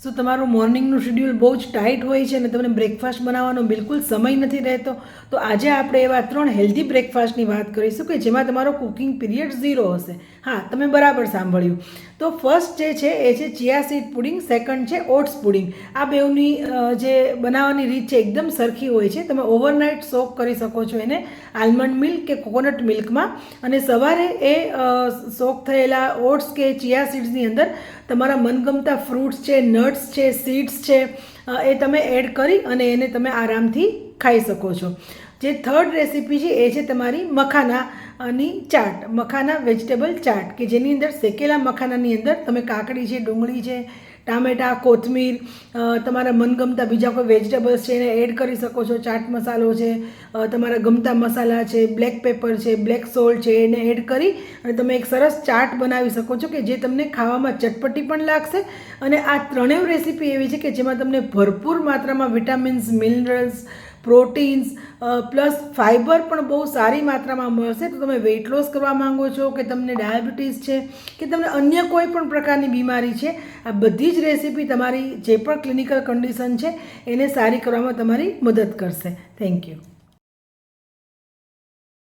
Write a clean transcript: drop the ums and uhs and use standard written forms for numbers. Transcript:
શું તમારું મોર્નિંગનું શેડ્યુલ બહુ જ ટાઈટ હોય છે અને તમને બ્રેકફાસ્ટ બનાવવાનો બિલકુલ સમય નથી રહેતો? તો આજે આપણે એવા 3 હેલ્ધી બ્રેકફાસ્ટની વાત કરીશું કે જેમાં તમારો કુકિંગ પીરિયડ 0 હશે. હા, તમે બરાબર સાંભળ્યું. તો ફર્સ્ટ જે છે એ છે ચિયા સીડ પુડિંગ, સેકન્ડ છે ઓટ્સ પુડિંગ. આ બેઉની જે બનાવવાની રીત છે એકદમ સરખી હોય છે. તમે ઓવરનાઇટ સોક કરી શકો છો એને આલમંડ મિલ્ક કે કોકોનટ મિલ્કમાં, અને સવારે એ સોક થયેલા ઓટ્સ કે ચિયા સીડ્સની અંદર તમારા મનગમતા ફ્રૂટ્સ છે, નટ્સ છે, સીડ્સ છે, એ તમે એડ કરી અને એને તમે આરામથી ખાઈ શકો છો. જે થર્ડ રેસીપી છે એ છે તમારી મખાનાની ચાટ, મખાના વેજીટેબલ ચાટ, કે જેની અંદર શેકેલા મખાનાની અંદર તમે કાકડી છે, ડુંગળી છે, ટામેટાં, કોથમીર, તમારા મનગમતા બીજા કોઈ વેજીટેબલ્સ છે એને એડ કરી શકો છો. ચાટ મસાલો છે, તમારા ગમતા મસાલા છે, બ્લેક પેપર છે, બ્લેક સોલ્ટ છે, એને એડ કરી અને તમે એક સરસ ચાટ બનાવી શકો છો કે જે તમને ખાવામાં ચટપટી પણ લાગશે. અને આ ત્રણેય રેસીપી એવી છે કે જેમાં તમને ભરપૂર માત્રામાં vitamins, minerals, proteins plus fibre પણ બહુ સારી માત્રામાં મળશે. તો તમે વેઇટ લોસ કરવા માંગો છો કે તમને ડાયાબિટીસ છે કે તમને અન્ય કોઈ પણ પ્રકારની બીમારી છે, આ બધી જ રેસીપી તમારી જે પણ ક્લિનિકલ કન્ડિશન છે એને સારી કરવામાં તમારી મદદ કરશે. Thank you.